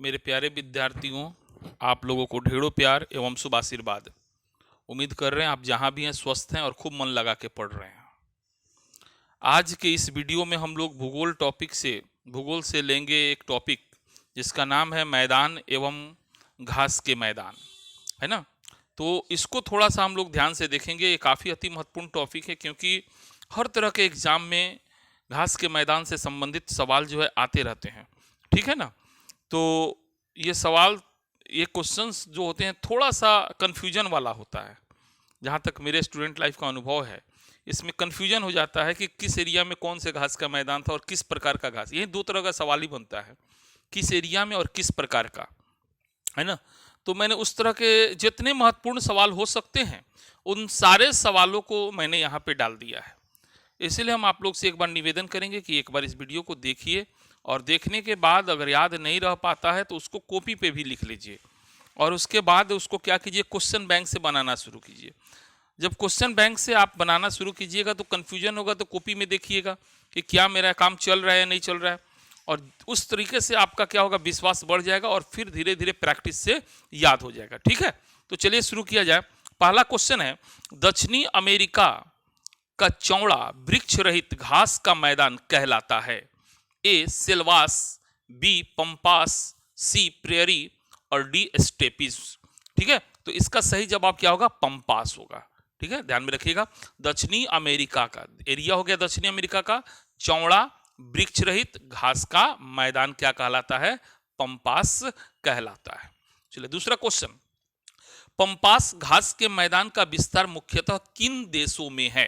मेरे प्यारे विद्यार्थियों, आप लोगों को ढेरों प्यार एवं शुभ आशीर्वाद। उम्मीद कर रहे हैं आप जहां भी हैं स्वस्थ हैं और खूब मन लगा के पढ़ रहे हैं। आज के इस वीडियो में हम लोग भूगोल से लेंगे एक टॉपिक जिसका नाम है मैदान एवं घास के मैदान, है ना। तो इसको थोड़ा सा हम लोग ध्यान से देखेंगे। ये काफ़ी अति महत्वपूर्ण टॉपिक है क्योंकि हर तरह के एग्जाम में घास के मैदान से संबंधित सवाल जो है आते रहते हैं, ठीक है ना। तो ये सवाल, ये क्वेश्चंस जो होते हैं थोड़ा सा कन्फ्यूजन वाला होता है। जहाँ तक मेरे स्टूडेंट लाइफ का अनुभव है, इसमें कन्फ्यूजन हो जाता है कि किस एरिया में कौन से घास का मैदान था और किस प्रकार का घास। यही दो तरह का सवाल ही बनता है, किस एरिया में और किस प्रकार का, है ना। तो मैंने उस तरह के जितने महत्वपूर्ण सवाल हो सकते हैं उन सारे सवालों को मैंने यहाँ पे डाल दिया है। इसलिए हम आप लोग से एक बार निवेदन करेंगे कि एक बार इस वीडियो को देखिए और देखने के बाद अगर याद नहीं रह पाता है तो उसको कॉपी पे भी लिख लीजिए और उसके बाद उसको क्या कीजिए, क्वेश्चन बैंक से बनाना शुरू कीजिए। जब क्वेश्चन बैंक से आप बनाना शुरू कीजिएगा तो कन्फ्यूजन होगा तो कॉपी में देखिएगा कि क्या मेरा काम चल रहा है या नहीं चल रहा है, और उस तरीके से आपका क्या होगा, विश्वास बढ़ जाएगा और फिर धीरे धीरे प्रैक्टिस से याद हो जाएगा। ठीक है, तो चलिए शुरू किया जाए। पहला क्वेश्चन है, दक्षिणी अमेरिका का चौड़ा वृक्ष रहित घास का मैदान कहलाता है? ए सिल्वास, बी पंपास, सी प्रेयरी और डी स्टेपिस। ठीक है, तो इसका सही जवाब क्या होगा, पंपास होगा। ठीक है, ध्यान में रखिएगा। दक्षिणी अमेरिका का एरिया हो गया, दक्षिणी अमेरिका का चौड़ा वृक्ष रहित घास का मैदान क्या कहलाता है, पंपास कहलाता है। चलिए दूसरा क्वेश्चन, पंपास घास के मैदान का विस्तार मुख्यतः किन देशों में है?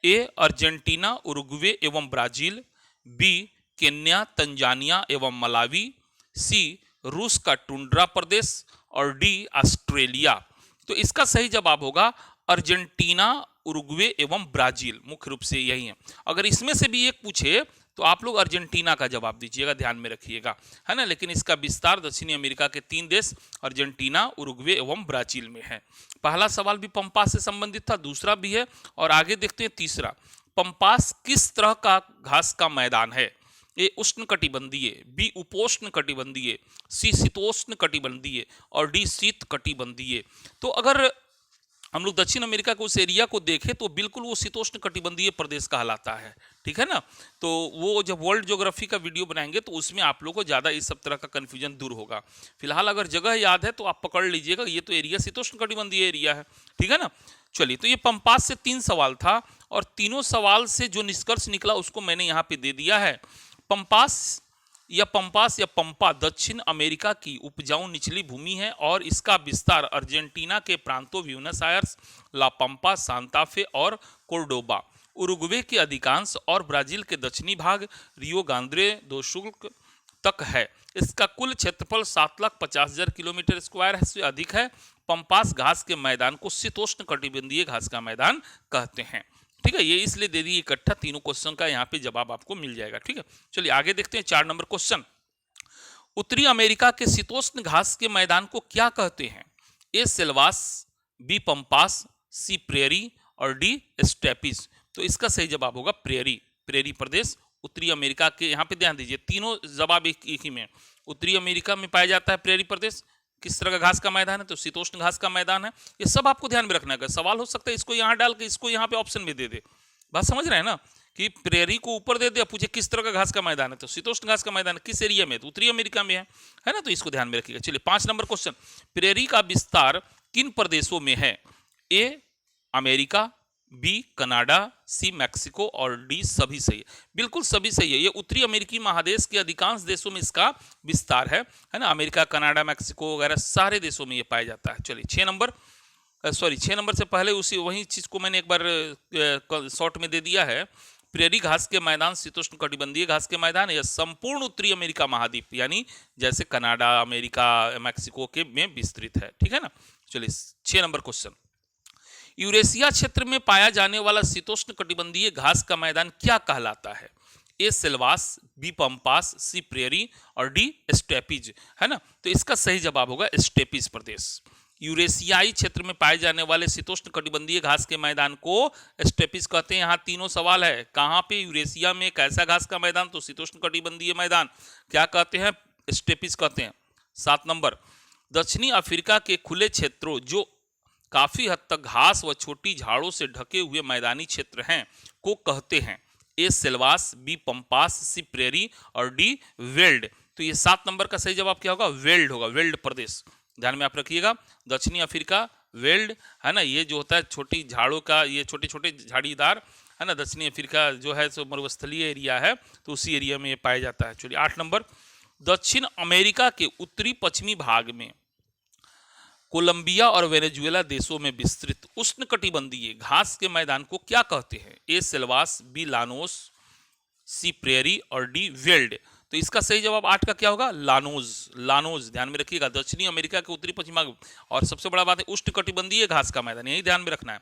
ए अर्जेंटीना, उरुग्वे एवं ब्राजील, बी केन्या, तंजानिया एवं मलावी, सी रूस का टुंड्रा प्रदेश और डी ऑस्ट्रेलिया। तो इसका सही जवाब होगा अर्जेंटीना, उरुग्वे एवं ब्राजील। मुख्य रूप से यही है। अगर इसमें से भी एक पूछे तो आप लोग अर्जेंटीना का जवाब दीजिएगा, ध्यान में रखिएगा, है ना। लेकिन इसका विस्तार दक्षिणी अमेरिका के 3 देश अर्जेंटीना, उरुग्वे एवं ब्राजील में है। पहला सवाल भी पंपास से संबंधित था, दूसरा भी है और आगे देखते हैं तीसरा। पंपास किस तरह का घास का मैदान है? ए उष्ण कटिबंधीय, बी उपोष्ण कटिबंधीय, सी शीतोष्ण कटिबंधीय और डी शीत कटिबंधीय। तो अगर हम लोग दक्षिण अमेरिका के उस एरिया को देखें तो बिल्कुल वो शीतोष्ण कटिबंधीय प्रदेश कहलाता है। ठीक है ना। तो वो जब वर्ल्ड ज्योग्राफी का वीडियो बनाएंगे तो उसमें आप लोगों को ज़्यादा इस सब तरह का कन्फ्यूजन दूर होगा। फिलहाल अगर जगह याद है तो आप पकड़ लीजिएगा, ये तो एरिया शीतोष्ण कटिबंधीय एरिया है। ठीक है ना। चलिए, तो ये पंपास से 3 सवाल था और तीनों सवाल से जो निष्कर्ष निकला उसको मैंने यहाँ पे दे दिया है। पंपास या पंपा दक्षिण अमेरिका की उपजाऊ निचली भूमि है और इसका विस्तार अर्जेंटीना के प्रांतों ब्यूनस आयर्स, ला पंपा, सांता फे और कोर्डोबा, उरुग्वे के अधिकांश और ब्राजील के दक्षिणी भाग रियो ग्रांडे दो सुल तक है। इसका कुल क्षेत्रफल 7,50,000 किलोमीटर स्क्वायर से अधिक है। पंपास घास के मैदान को शीतोष्ण कटिबंधीय घास का मैदान कहते हैं। ठीक है, ये इसलिए दे दी इकट्ठा, तीनों क्वेश्चन का यहाँ पे जवाब आपको मिल जाएगा। ठीक है, चलिए आगे देखते हैं 4 नंबर क्वेश्चन। उत्तरी अमेरिका के शीतोष्ण घास के मैदान को क्या कहते हैं? ए सिल्वास, बी पंपास, सी प्रेयरी और डी स्टेपिस। तो इसका सही जवाब होगा प्रेयरी। प्रेयरी प्रदेश उत्तरी अमेरिका के, यहाँ पे ध्यान दीजिए तीनों जवाब एक ही में। उत्तरी अमेरिका में पाया जाता है प्रेयरी प्रदेश। किस तरह का घास का मैदान है? तो शीतोष्ण घास का मैदान है। ये सब आपको ध्यान में रखना है। सवाल हो सकता है इसको यहाँ डाल के इसको यहाँ पे ऑप्शन में दे दे। बात समझ रहे हैं ना, कि प्रेयरी को ऊपर दे दे, पूछे किस तरह का घास का मैदान है, तो शीतोष्ण घास का मैदान किस एरिया में? तो उत्तरी अमेरिका में है ना। तो इसको ध्यान में रखिएगा। चलिए 5 नंबर क्वेश्चन, प्रेयरी का विस्तार किन प्रदेशों में है? A America, B Canada, C Mexico और डी सभी सही है। बिल्कुल सभी सही है। ये उत्तरी अमेरिकी महादेश के अधिकांश देशों में इसका विस्तार है ना। अमेरिका, कनाडा, मैक्सिको वगैरह सारे देशों में ये पाया जाता है। चलिए 6 नंबर से पहले उसी वही चीज को मैंने एक बार शॉर्ट में दे दिया है। प्रेयरी घास के मैदान शीतोष्ण कटिबंधीय घास के मैदान या संपूर्ण उत्तरी अमेरिका महाद्वीप यानी जैसे कनाडा, अमेरिका, मैक्सिको के में विस्तृत है। ठीक है ना। चलिए 6 नंबर क्वेश्चन, यूरेशिया क्षेत्र में पाया जाने वाला शीतोष्ण कटिबंधीय घास का मैदान क्या कहलाता है? ए सिल्वास, बी पंपास, सी प्रेयरी और डी स्टेपिज, है ना। तो इसका सही जवाब होगा स्टेपिज प्रदेश। यूरेशियाई क्षेत्र में पाए जाने वाले शीतोष्ण कटिबंधीय घास के मैदान को स्टेपिस कहते हैं। यहाँ तीनों सवाल है, कहाँ पे यूरेशिया में कैसा घास का मैदान? तो शीतोष्ण कटिबंधीय मैदान। क्या कहते हैं? स्टेपिस कहते हैं। 7 नंबर, दक्षिणी अफ्रीका के खुले क्षेत्रों जो काफी हद तक घास व छोटी झाड़ों से ढके हुए मैदानी क्षेत्र हैं को कहते हैं। ए सेल्वास, बी पंपास, सी प्रेरी और डी वेल्ड। तो ये 7 नंबर का सही जवाब क्या होगा? वेल्ड होगा, वेल्ड प्रदेश। ध्यान में आप रखिएगा, दक्षिणी अफ्रीका वेल्ड है ना, ये जो होता है छोटी झाड़ों का, ये छोटे छोटे झाड़ीदार है ना, दक्षिणी अफ्रीका जो है सो मरुस्थलीय एरिया है, तो उसी एरिया में ये पाया जाता है। चलिए 8 नंबर, दक्षिण अमेरिका के उत्तरी पश्चिमी भाग में कोलंबिया और वेनेजुएला देशों में विस्तृत उष्णकटिबंधीय घास के मैदान को क्या कहते हैं? ए सेल्वास, बी लानोस, सी प्रेरी और डी वेल्ड। तो इसका सही जवाब 8 का क्या होगा? लानोज। लानोज ध्यान में रखिएगा, दक्षिणी अमेरिका के उत्तरी पश्चिम भाग। और सबसे बड़ा बात है उष्णकटिबंधीय घास का मैदान, यही ध्यान में रखना है।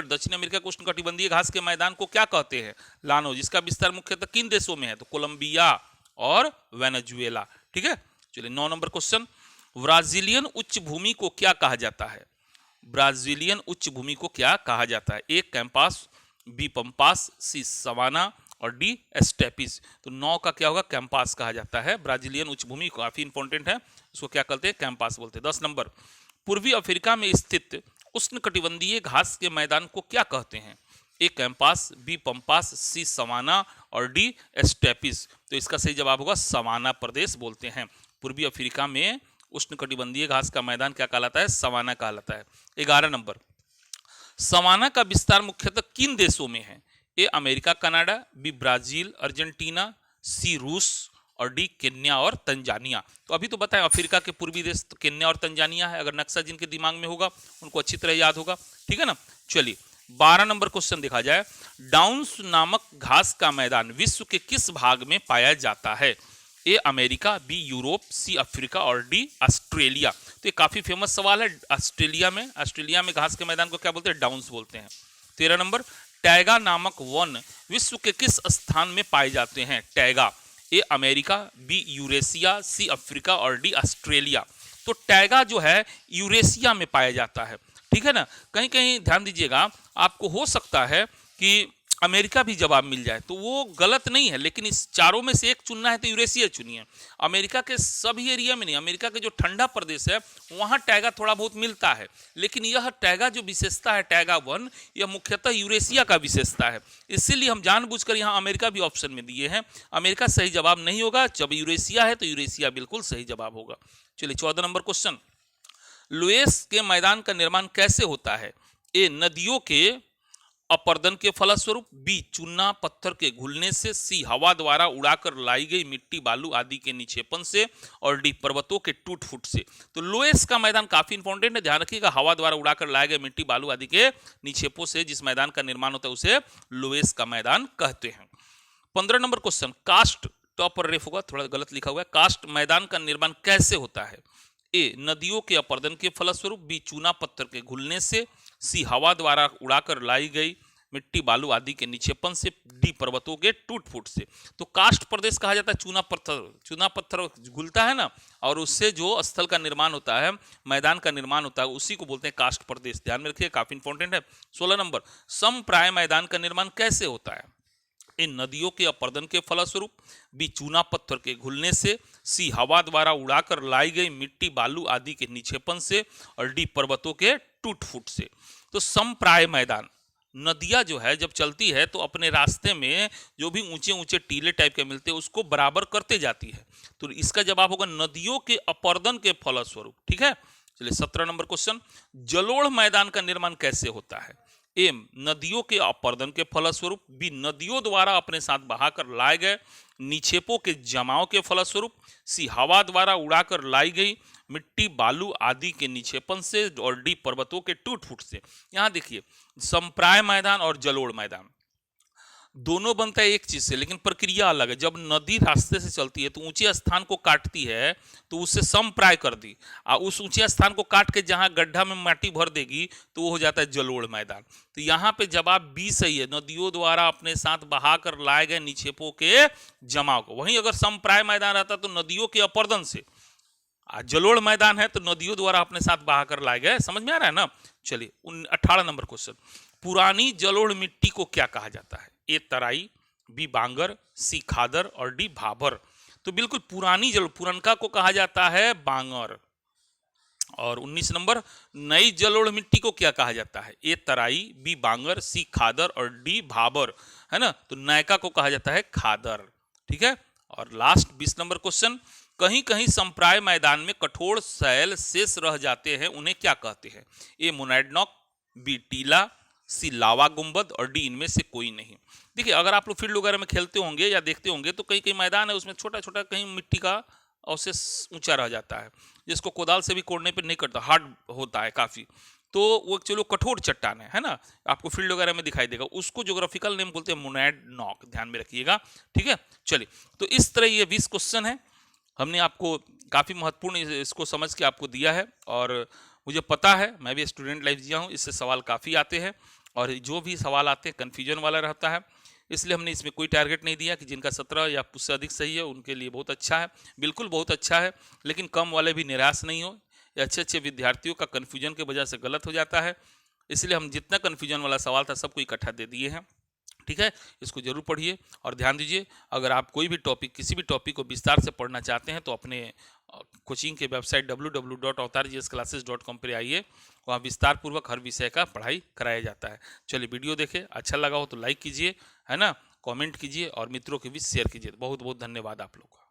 दक्षिण अमेरिका के उष्णकटिबंधीय घास के मैदान को क्या कहते हैं? लानोज। इसका विस्तार मुख्यतः किन देशों में है? तो कोलंबिया और वेनेजुएला। ठीक है, चलिए 9 नंबर क्वेश्चन, ब्राजीलियन उच्च भूमि को क्या कहा जाता है? ब्राजीलियन उच्च भूमि को क्या कहा जाता है? ए कैंपास, बी पंपास, सी सवाना और डी एस्टेपिस। तो 9 का क्या होगा? कैंपास कहा जाता है। ब्राजीलियन उच्च भूमि काफी इंपॉर्टेंट है, उसको क्या कहते हैं? कैंपास बोलते हैं। 10 नंबर, पूर्वी अफ्रीका में स्थित उष्णकटिबंधीय घास के मैदान को क्या कहते हैं? ए कैंपास, बी पंपास, सी सवाना और डी एस्टेपिस। तो इसका सही जवाब होगा सवाना प्रदेश बोलते हैं। पूर्वी अफ्रीका में उष्णकटिबंधीय घास का मैदान क्या कहलाता है? सवाना कहलाता है। 11 नंबर, सवाना का विस्तार मुख्यतः किन देशों में है? A America Canada, B Brazil Argentina, C रूस और डी केन्या और तंजानिया। तो अभी तो बताएं अफ्रीका के पूर्वी देश तो केन्या और तंजानिया है, अगर नक्शा जिनके दिमाग में होगा उनको अच्छी तरह याद होगा। ठीक है ना। चलिए 12 नंबर क्वेश्चन देखा जाए, डाउन्स नामक घास का मैदान विश्व के किस भाग में पाया जाता है? A America, B Europe, C Africa और डी ऑस्ट्रेलिया। तो ये काफी फेमस सवाल है। ऑस्ट्रेलिया में घास के मैदान को क्या बोलते हैं? डाउन्स बोलते हैं। 13 नंबर, टैगा नामक वन विश्व के किस स्थान में पाए जाते हैं? Taiga, A America, B Eurasia, C Africa और डी ऑस्ट्रेलिया। तो टैगा जो है यूरेशिया में पाया जाता है। ठीक है ना। कहीं कहीं ध्यान दीजिएगा, आपको हो सकता है कि अमेरिका भी जवाब मिल जाए, तो वो गलत नहीं है, लेकिन इस चारों में से एक चुनना है तो यूरेशिया चुनिए। अमेरिका के सभी एरिया में नहीं, अमेरिका के जो ठंडा प्रदेश है वहाँ टैगा थोड़ा बहुत मिलता है, लेकिन यह टैगा जो विशेषता है टैगा वन, यह मुख्यतः यूरेशिया का विशेषता है। इसीलिए हम जानबूझकर यहाँ अमेरिका भी ऑप्शन में दिए हैं। अमेरिका सही जवाब नहीं होगा, जब यूरेशिया है तो यूरेशिया बिल्कुल सही जवाब होगा। चलिए 14 नंबर क्वेश्चन, लुएस के मैदान का निर्माण कैसे होता है? ए नदियों के अपर्दन के फलस्वरूप, बी चूना पत्थर के घुलने से, सी हवा द्वारा उड़ाकर लाई गई मिट्टी बालू आदि के निक्षेपण से और डी पर्वतों के टूट फूट से। तो लोएस का मैदान काफी इंपॉर्टेंट है, ध्यान रखिएगा, हवा द्वारा उड़ाकर लाए गए मिट्टी बालू आदि के निक्षेपों से जिस मैदान का निर्माण होता है उसे लोएस का मैदान कहते हैं। 15 नंबर क्वेश्चन, कास्ट, टॉप पर रेफ होगा, थोड़ा गलत लिखा हुआ है, कास्ट मैदान का निर्माण कैसे होता है? ए नदियों के अपर्दन के फलस्वरूप, बी चूना पत्थर के घुलने से, सी हवा द्वारा उड़ाकर लाई गई मिट्टी बालू आदि के निक्षेपण से, डी पर्वतों के टूट फूट से। तो कास्ट प्रदेश कहा जाता है चूना पत्थर घुलता है ना, और उससे जो स्थल का निर्माण होता है, मैदान का निर्माण होता है, उसी को बोलते हैं कास्ट प्रदेश। ध्यान में रखिए, काफी इंपॉर्टेंट है। 16 नंबर, समप्राय मैदान का निर्माण कैसे होता है? इन नदियों के अपर्दन के फलस्वरूप, बी चूना पत्थर के घुलने से, सी हवा द्वारा उड़ाकर लाई गई मिट्टी बालू आदि के निक्षेपण से और डी पर्वतों के टूट फूट से। तो समप्राय मैदान, नदियां जो है जब चलती है तो अपने रास्ते में जो भी ऊंचे ऊंचे टीले टाइप के मिलते हैं उसको बराबर करते जाती है। तो इसका जवाब होगा नदियों के अपर्दन के फलस्वरूप। ठीक है। चलिए 17 नंबर क्वेश्चन, जलोढ़ मैदान का निर्माण कैसे होता है? ए नदियों के अपर्दन के फलस्वरूप, बी नदियों द्वारा अपने साथ बहाकर लाए गए निक्षेपों के जमाव के फलस्वरूप, सी हवा द्वारा उड़ाकर लाई गई मिट्टी बालू आदि के निक्षेपण से और डी पर्वतों के टूट फूट से। यहां देखिए, समप्राय मैदान और जलोढ़ मैदान दोनों बनता है एक चीज से, लेकिन प्रक्रिया अलग है। जब नदी रास्ते से चलती है तो ऊंचे स्थान को काटती है तो उससे समप्राय कर दी, और उस ऊंचे स्थान को काट के जहां गड्ढा में माटी भर देगी तो वो हो जाता है जलोढ़ मैदान। तो यहाँ पे जवाब बी सही है, नदियों द्वारा अपने साथ बहा कर लाए गए निक्षेपों के जमाव को। वहीं अगर समप्राय मैदान रहता तो नदियों के अपर्दन से, जलोढ़ मैदान है तो नदियों द्वारा अपने साथ बहाकर लाए गए। समझ में आ रहा है ना। चलिए 18 नंबर क्वेश्चन, पुरानी जलोढ़ मिट्टी को क्या कहा जाता है? ए तराई, बी बांगर, सी खादर और डी भाबर। तो बिल्कुल पुरानी जल, पुरनका को कहा जाता है बांगर। और 19 नंबर, नई जलोढ़ मिट्टी को क्या कहा जाता है? ए तराई, बी बांगर, सी खादर और डी भाबर, है ना। तो नयका को कहा जाता है खादर। ठीक है। और लास्ट 20 नंबर क्वेश्चन, कहीं कहीं संप्राय मैदान में कठोर शैल शेष रह जाते हैं, उन्हें क्या कहते हैं? ए मोनैडनॉक, बी टीला, सी लावा गुंबद और डी इनमें से कोई नहीं। देखिए, अगर आप लोग फील्ड वगैरह में खेलते होंगे या देखते होंगे तो कई कई मैदान है उसमें छोटा छोटा कहीं मिट्टी का अवशेष ऊंचा रह जाता है, जिसको कोदाल से भी कोड़ने पे नहीं करता, हार्ड होता है काफी। तो वो चलो कठोर चट्टान है ना, आपको फील्ड वगैरह में दिखाई देगा, उसको ज्योग्राफिकल नेम बोलते हैं मोनैडनॉक, ध्यान में रखिएगा। ठीक है, चलिए, तो इस तरह ये 20 क्वेश्चन है, हमने आपको काफी महत्वपूर्ण इसको समझ के आपको दिया है। और मुझे पता है, मैं भी स्टूडेंट लाइफ जिया हूँ, इससे सवाल काफी आते हैं और जो भी सवाल आते हैं कंफ्यूजन वाला रहता है, इसलिए हमने इसमें कोई टारगेट नहीं दिया कि जिनका 17 या उससे अधिक सही है उनके लिए बहुत अच्छा है, बिल्कुल बहुत अच्छा है, लेकिन कम वाले भी निराश नहीं हो। ये अच्छे अच्छे विद्यार्थियों का कन्फ्यूजन की वजह से गलत हो जाता है, इसलिए हम जितना कन्फ्यूजन वाला सवाल था सबको इकट्ठा दे दिए हैं। ठीक है, इसको जरूर पढ़िए और ध्यान दीजिए। अगर आप कोई भी टॉपिक, किसी भी टॉपिक को विस्तार से पढ़ना चाहते हैं तो अपने कोचिंग के वेबसाइट www.avatargsclasses.com पर आइए, वहाँ विस्तार पूर्वक हर विषय का पढ़ाई कराया जाता है। चलिए, वीडियो देखें, अच्छा लगा हो तो लाइक कीजिए, है ना, कमेंट कीजिए और मित्रों के बीच शेयर कीजिए। बहुत बहुत धन्यवाद आप लोग का।